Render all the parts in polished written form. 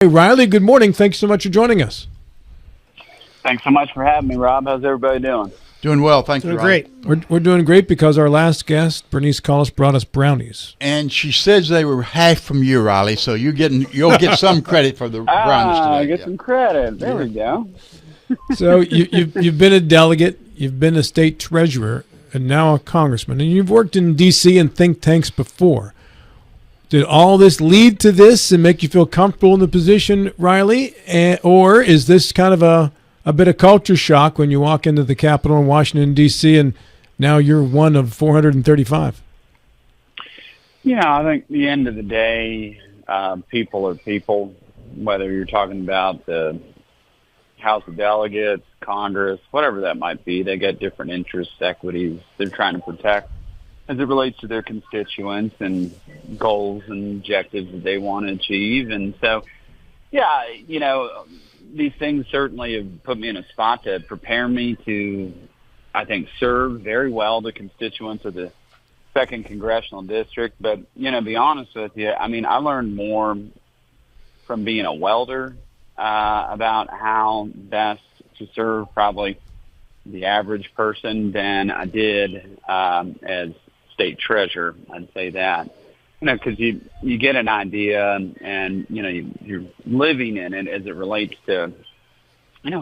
Hey, Riley, good morning. Thanks so much for joining us. Thanks so much for having me, Rob. How's everybody doing? Doing well, thank you. Doing great. We're doing great because our last guest, Bernice Collis, brought us brownies. And she says they were half from you, Riley. So you'll get some credit for the brownies today. Get some credit. There we go. So you've been a delegate, you've been a state treasurer, and now a congressman, and you've worked in D.C. and think tanks before. Did all this lead to this and make you feel comfortable in the position, Riley, or is this kind of a bit of culture shock when you walk into the Capitol in Washington, D.C., and now you're one of 435? I think at the end of the day, people are people, whether you're talking about the House of Delegates, Congress, whatever that might be. They get different interests, equities they're trying to protect as it relates to their constituents and goals and objectives that they want to achieve. And so, these things certainly have put me in a spot to prepare me to, I think, serve very well the constituents of the 2nd Congressional District. But, be honest with you, I learned more from being a welder about how best to serve probably the average person than I did as state treasurer. I'd say that. Because you get an idea and you're living in it as it relates to,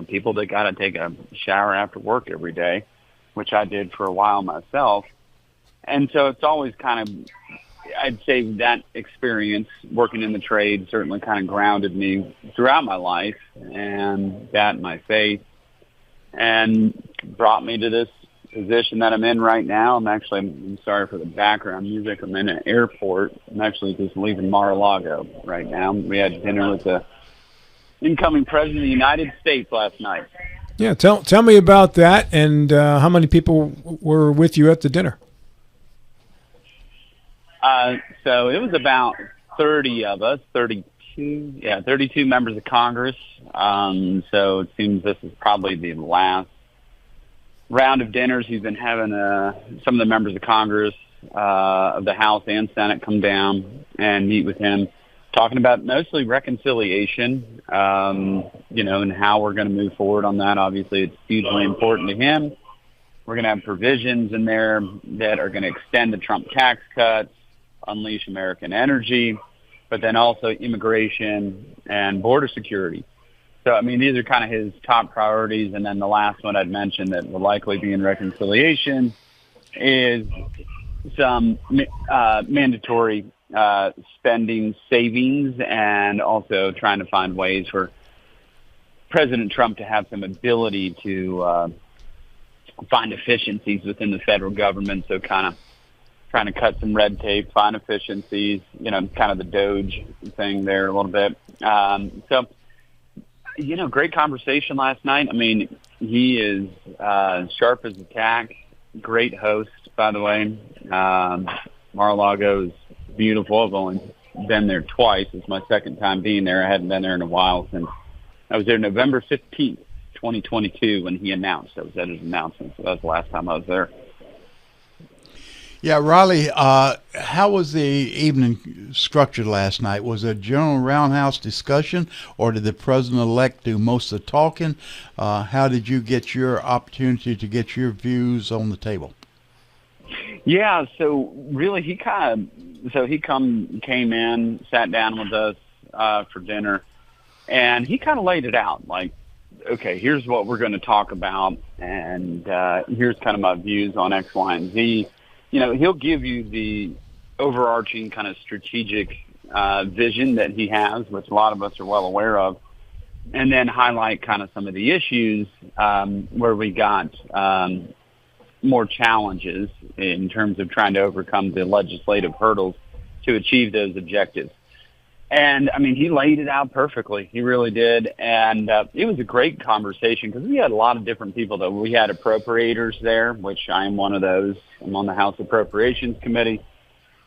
people that got to take a shower after work every day, which I did for a while myself. And so it's always kind of, I'd say that experience working in the trade certainly kind of grounded me throughout my life and that my faith and brought me to this position that I'm in right now. I'm sorry for the background music. I'm in an airport. I'm actually just leaving Mar-a-Lago right now. We had dinner with the incoming president of the United States last night. Yeah, tell me about that and how many people were with you at the dinner? So it was about 30 of us, 32 members of Congress. So it seems this is probably the last round of dinners. He's been having some of the members of Congress, of the House and Senate come down and meet with him, talking about mostly reconciliation, and how we're going to move forward on that. Obviously, it's hugely important to him. We're going to have provisions in there that are going to extend the Trump tax cuts, unleash American energy, but then also immigration and border security. So, these are kind of his top priorities. And then the last one I'd mention that will likely be in reconciliation is some mandatory spending savings and also trying to find ways for President Trump to have some ability to find efficiencies within the federal government. So kind of trying to cut some red tape, find efficiencies, kind of the Doge thing there a little bit. Great conversation last night. He is sharp as a tack, great host, by the way. Mar-a-Lago is beautiful. I've only been there twice. It's my second time being there. I hadn't been there in a while since I was there November 15th, 2022, when he announced. I was at his announcement, so that was the last time I was there. Yeah, Riley, how was the evening structured last night? Was it a general roundhouse discussion, or did the president-elect do most of the talking? How did you get your opportunity to get your views on the table? Yeah, so really he came in, sat down with us for dinner, and he kind of laid it out like, okay, here's what we're going to talk about, and here's kind of my views on X, Y, and Z. He'll give you the overarching kind of strategic vision that he has, which a lot of us are well aware of, and then highlight kind of some of the issues where we got more challenges in terms of trying to overcome the legislative hurdles to achieve those objectives. And, he laid it out perfectly. He really did. And it was a great conversation because we had a lot of different people, though. We had appropriators there, which I am one of those. I'm on the House Appropriations Committee.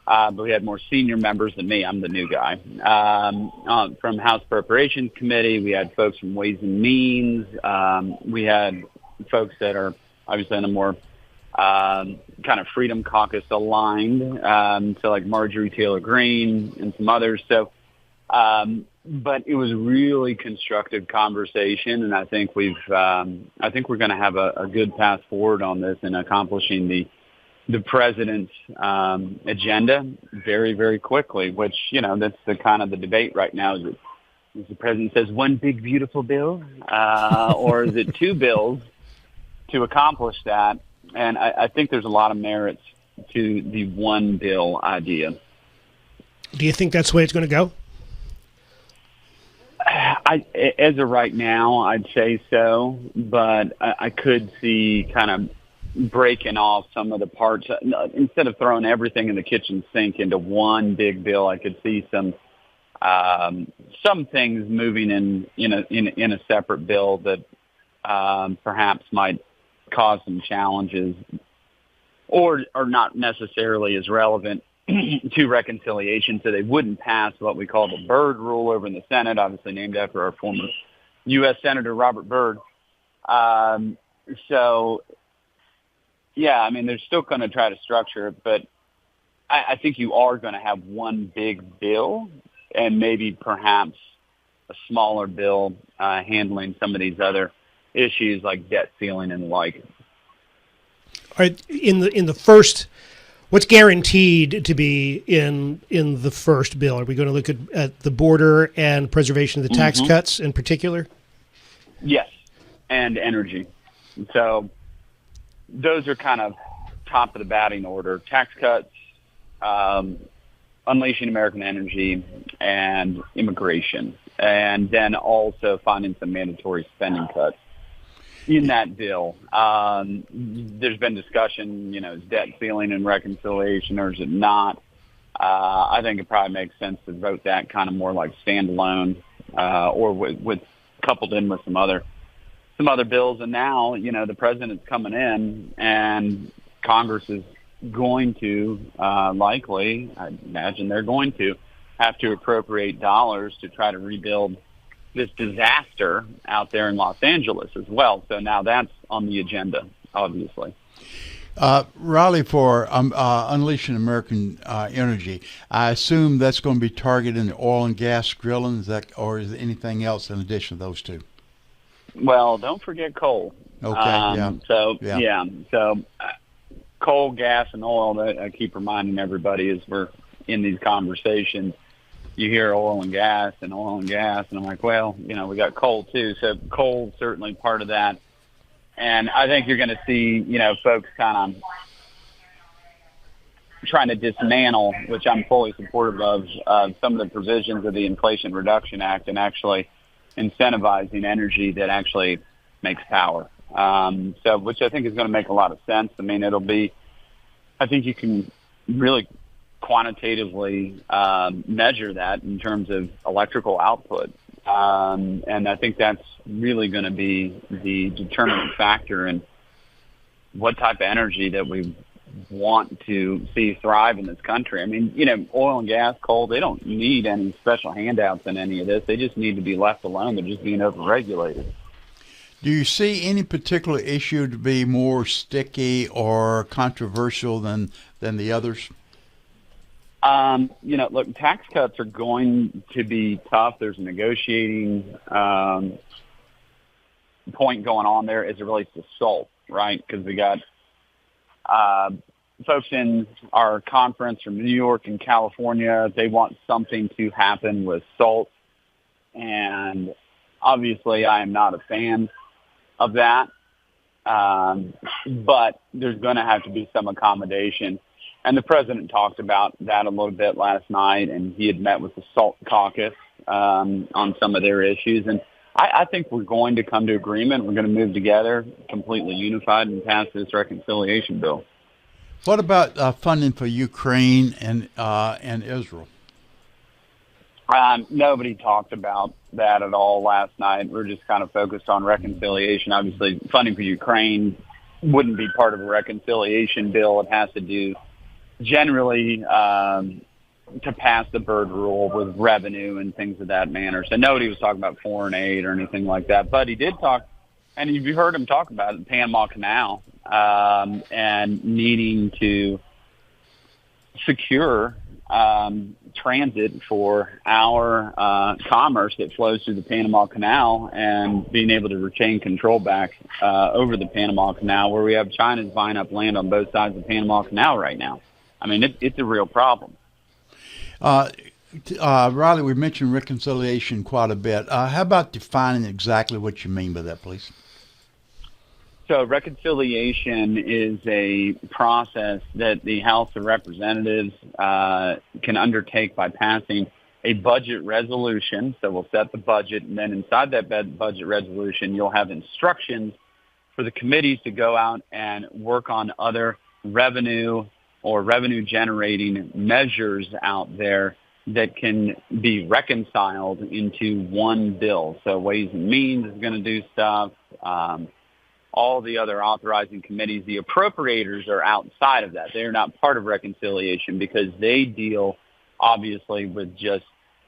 But we had more senior members than me. I'm the new guy. From House Appropriations Committee, we had folks from Ways and Means. We had folks that are obviously on the more kind of Freedom Caucus aligned, so like Marjorie Taylor Greene and some others. So but it was really constructive conversation, and I think we're going to have a good path forward on this and accomplishing the president's agenda very, very quickly. Which that's the kind of the debate right now. Is the president says one big beautiful bill, or is it two bills to accomplish that? And I think there's a lot of merits to the one bill idea. Do you think that's the way it's going to go? As of right now, I'd say so, but I could see kind of breaking off some of the parts. Instead of throwing everything in the kitchen sink into one big bill, I could see some things moving in a separate bill that perhaps might cause some challenges, or are not necessarily as relevant to reconciliation, so they wouldn't pass what we call the Byrd rule over in the Senate, obviously named after our former U.S. Senator Robert Byrd. So, yeah, I mean, they're still going to try to structure it, but I think you are going to have one big bill and maybe perhaps a smaller bill handling some of these other issues like debt ceiling and the like. All right, in the first, what's guaranteed to be in the first bill? Are we going to look at the border and preservation of the tax cuts in particular? Yes, and energy. So those are kind of top of the batting order. Tax cuts, unleashing American energy, and immigration. And then also finding some mandatory spending cuts in that bill. There's been discussion, is debt ceiling and reconciliation, or is it not? I think it probably makes sense to vote that kind of more like standalone, or with coupled in with some other bills. And now, the president's coming in, and Congress is going to likely, I imagine they're going to have to appropriate dollars to try to rebuild this disaster out there in Los Angeles as well. So now that's on the agenda, obviously. Riley, for Unleashing American Energy, I assume that's going to be targeting the oil and gas drilling, or is there anything else in addition to those two? Well, don't forget coal. Okay, So coal, gas, and oil, that I keep reminding everybody as we're in these conversations. You hear oil and gas, and I'm like, well, we got coal too. So coal certainly part of that. And I think you're going to see, folks kind of trying to dismantle, which I'm fully supportive of, some of the provisions of the Inflation Reduction Act and actually incentivizing energy that actually makes power. Which I think is going to make a lot of sense. I mean, I think you can really quantitatively measure that in terms of electrical output. And I think that's really going to be the determinant factor in what type of energy that we want to see thrive in this country. I mean, oil and gas, coal, they don't need any special handouts in any of this. They just need to be left alone. They're just being overregulated. Do you see any particular issue to be more sticky or controversial than the others? Look, tax cuts are going to be tough. There's a negotiating point going on there as it relates to SALT, right? Because we got folks in our conference from New York and California. They want something to happen with SALT. And obviously I am not a fan of that. But there's going to have to be some accommodation. And the president talked about that a little bit last night, and he had met with the SALT caucus on some of their issues. And I think we're going to come to agreement. We're going to move together, completely unified, and pass this reconciliation bill. What about funding for Ukraine and Israel? Nobody talked about that at all last night. We're just kind of focused on reconciliation. Obviously, funding for Ukraine wouldn't be part of a reconciliation bill. It has to do generally to pass the Byrd rule with revenue and things of that manner. So nobody was talking about foreign aid or anything like that. But he did talk, and you heard him talk about it, the Panama Canal, and needing to secure transit for our commerce that flows through the Panama Canal and being able to retain control back over the Panama Canal, where we have China's buying up land on both sides of the Panama Canal right now. I mean, it's a real problem. Riley, we mentioned reconciliation quite a bit. How about defining exactly what you mean by that, please? So reconciliation is a process that the House of Representatives can undertake by passing a budget resolution. So we'll set the budget, and then inside that budget resolution, you'll have instructions for the committees to go out and work on other revenue or revenue-generating measures out there that can be reconciled into one bill. So Ways and Means is going to do stuff. All the other authorizing committees, the appropriators are outside of that. They're not part of reconciliation because they deal, obviously, with just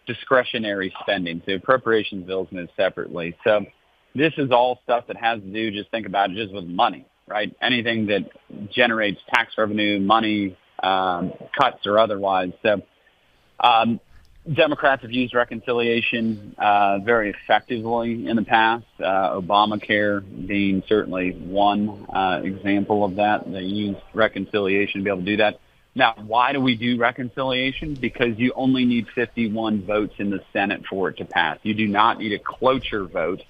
discretionary spending. The appropriations bills move separately. So this is all stuff that has to do, just think about it, just with money, right? Anything that generates tax revenue, money, cuts or otherwise. So Democrats have used reconciliation very effectively in the past, Obamacare being certainly one example of that. They used reconciliation to be able to do that. Now, why do we do reconciliation? Because you only need 51 votes in the Senate for it to pass. You do not need a cloture vote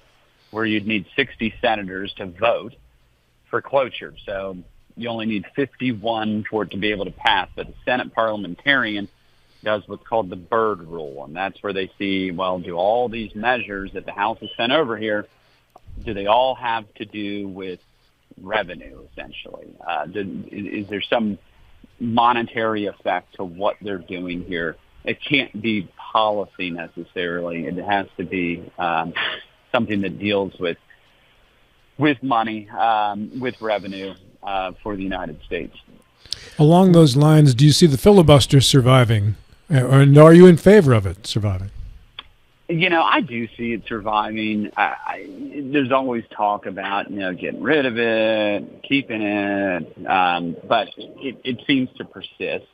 where you'd need 60 senators to vote for cloture. So you only need 51 for it to be able to pass. But the Senate parliamentarian does what's called the Byrd Rule, and that's where they see, well, do all these measures that the House has sent over here, do they all have to do with revenue, essentially? Is there some monetary effect to what they're doing here? It can't be policy necessarily. It has to be something that deals with money, with revenue for the United States. Along those lines, do you see the filibuster surviving? And are you in favor of it surviving? You know, I do see it surviving. There's always talk about, getting rid of it, keeping it, but it seems to persist,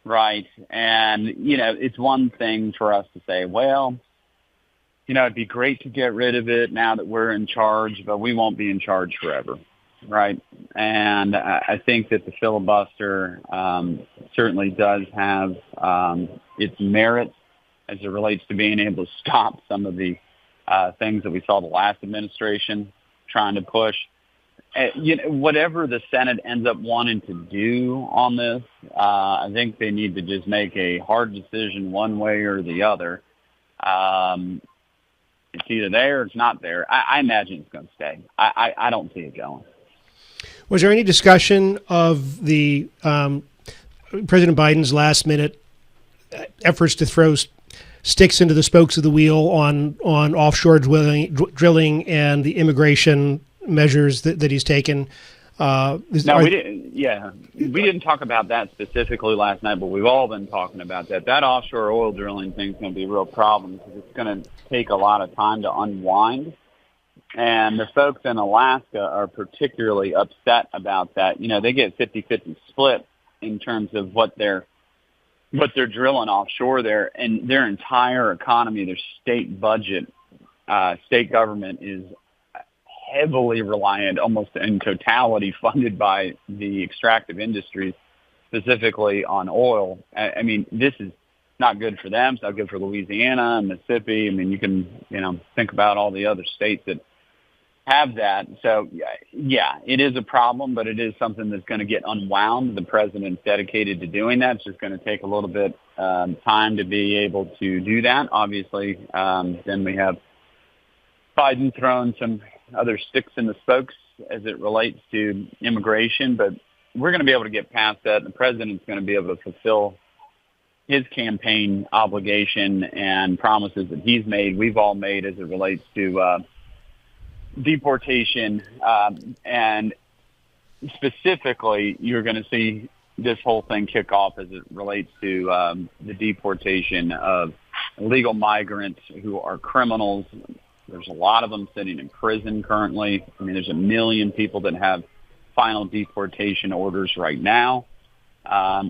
right? And, it's one thing for us to say, well, it'd be great to get rid of it now that we're in charge, but we won't be in charge forever. Right. And I think that the filibuster certainly does have its merits as it relates to being able to stop some of the things that we saw the last administration trying to push. Whatever the Senate ends up wanting to do on this, I think they need to just make a hard decision one way or the other. It's either there or it's not there. I imagine it's going to stay. I don't see it going. Was there any discussion of the President Biden's last-minute efforts to throw sticks into the spokes of the wheel on offshore drilling and the immigration measures that he's taken? We didn't. Yeah, we didn't talk about that specifically last night, but we've all been talking about that. That offshore oil drilling thing is going to be a real problem because it's going to take a lot of time to unwind. And the folks in Alaska are particularly upset about that. They get 50-50 split in terms of what they're drilling offshore there, and their entire economy, their state budget, state government is heavily reliant, almost in totality, funded by the extractive industries, specifically on oil. I mean, this is not good for them. It's not good for Louisiana and Mississippi. I mean, you can, think about all the other states that have that. So, yeah, it is a problem, but it is something that's going to get unwound. The president's dedicated to doing that. It's just going to take a little bit time to be able to do that. Obviously, then we have Biden throwing some other sticks in the spokes as it relates to immigration, but we're going to be able to get past that. The president's going to be able to fulfill his campaign obligation and promises that he's made, we've all made as it relates to deportation, and specifically, you're going to see this whole thing kick off as it relates to the deportation of illegal migrants who are criminals. There's a lot of them sitting in prison currently. I mean, there's 1 million people that have final deportation orders right now.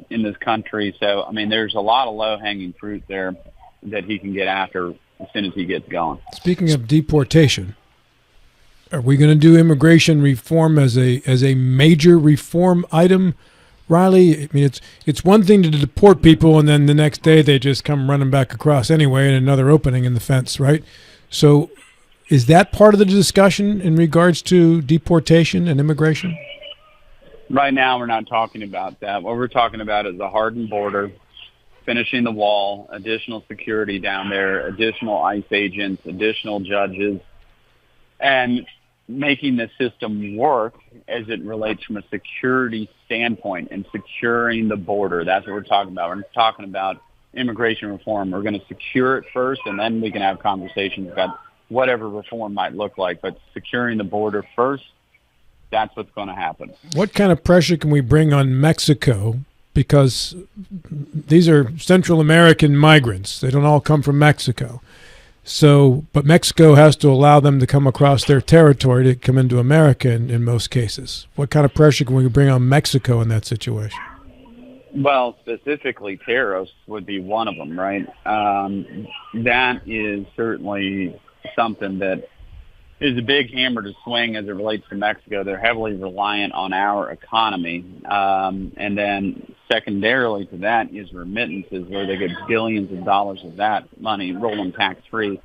in this country. So, I mean, there's a lot of low-hanging fruit there that he can get after as soon as he gets going. Speaking of deportation, are we going to do immigration reform as a major reform item, Riley? I mean, it's one thing to deport people and then the next day they just come running back across anyway and another opening in the fence, right? So is that part of the discussion in regards to deportation and immigration? Right now, we're not talking about that. What we're talking about is a hardened border, finishing the wall, additional security down there, additional ICE agents, additional judges, and making the system work as it relates from a security standpoint and securing the border. That's what we're talking about. We're talking about immigration reform. We're going to secure it first, and then we can have conversations about whatever reform might look like. But securing the border first, that's what's going to happen. What kind of pressure can we bring on Mexico? Because these are Central American migrants. They don't all come from Mexico. So, but Mexico has to allow them to come across their territory to come into America in most cases. What kind of pressure can we bring on Mexico in that situation? Well, specifically tariffs would be one of them, right? That is certainly something that is a big hammer to swing as it relates to Mexico. They're heavily reliant on our economy. And then secondarily to that is remittances, where they get billions of dollars of that money rolling tax-free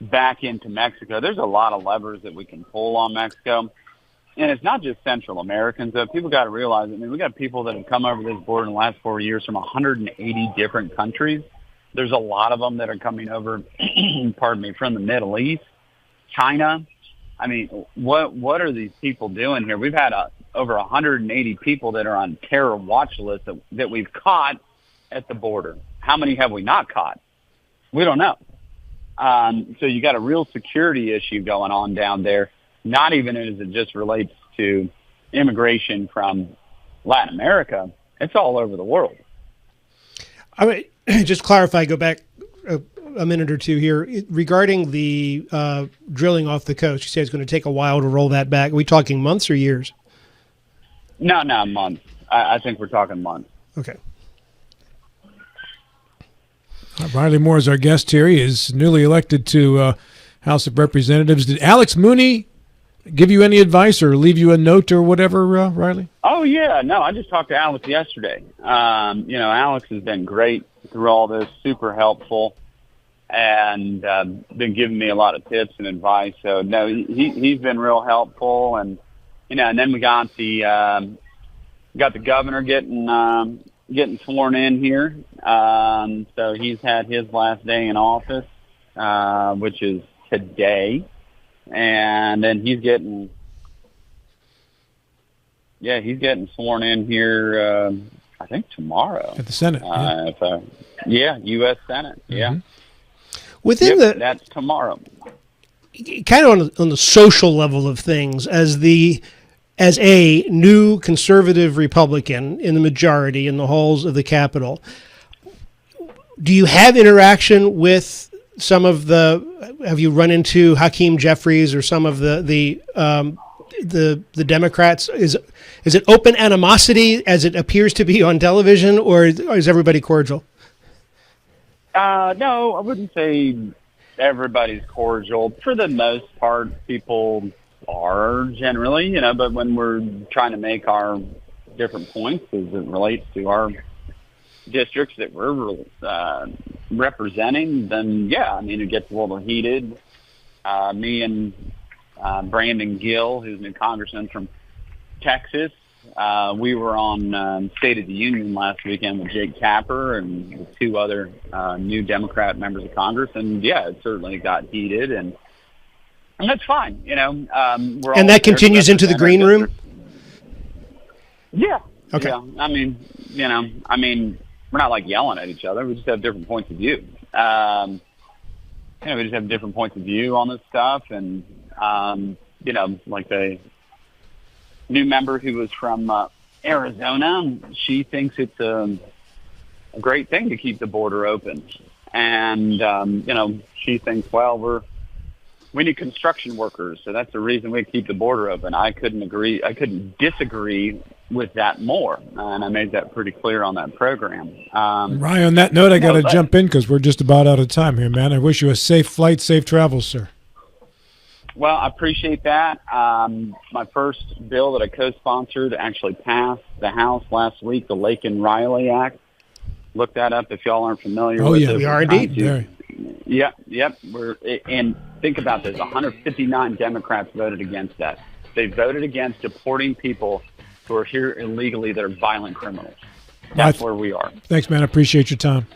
back into Mexico. There's a lot of levers that we can pull on Mexico. And it's not just Central Americans, though. People got to realize, I mean, we got people that have come over this border in the last 4 years from 180 different countries. There's a lot of them that are coming over, from the Middle East, China. I mean, what are these people doing here? We've had over 180 people that are on terror watch lists that we've caught at the border. How many have we not caught? We don't know. So you got a real security issue going on down there, not even as it just relates to immigration from Latin America. It's all over the world. I mean, just clarify, go back a minute or two here regarding the drilling off the coast. You say it's going to take a while to roll that back. Are we talking months or years? No, months. I think we're talking months. Okay. Riley Moore is our guest here. He is newly elected to House of Representatives. Did Alex Mooney give you any advice or leave you a note or whatever, Riley? Oh, yeah. No, I just talked to Alex yesterday. Alex has been great through all this, super helpful, and been giving me a lot of tips and advice. So, no, he's been real helpful. And, and then we got the governor getting sworn in here. So he's had his last day in office, which is today. And then he's getting sworn in here, I think tomorrow. At the Senate. U.S. Senate. Yeah. Mm-hmm. Within that's tomorrow. Kind of on the social level of things, as a new conservative Republican in the majority in the halls of the Capitol, do you have interaction with some of have you run into Hakeem Jeffries or some of the Democrats? Is it open animosity as it appears to be on television, or is everybody cordial? No, I wouldn't say everybody's cordial. For the most part, people are generally, but when we're trying to make our different points as it relates to our districts that we're representing, then yeah, I mean, it gets a little heated. Me and Brandon Gill, who's a new congressman from Texas, we were on State of the Union last weekend with Jake Tapper and the two other new Democrat members of Congress, and yeah, it certainly got heated, and that's fine, and that continues into the green room. Yeah. Okay. Yeah. I mean, we're not like yelling at each other. We just have different points of view. We just have different points of view on this stuff, and like the new member who was from Arizona, she thinks it's a great thing to keep the border open, and she thinks, well, we're we need construction workers. So that's the reason we keep the border open. I couldn't disagree with that more. And I made that pretty clear on that program. Ryan, on that note, I got to jump in because we're just about out of time here, man. I wish you a safe flight, safe travels, sir. Well, I appreciate that. My first bill that I co-sponsored actually passed the House last week, the Lakin Riley Act. Look that up if y'all aren't familiar with it. We are indeed. Yep. And think about this. 159 Democrats voted against that. They voted against deporting people who are here illegally that are violent criminals. That's where we are. Thanks, man. I appreciate your time.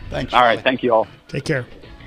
Thanks. All right. Thank you all. Take care.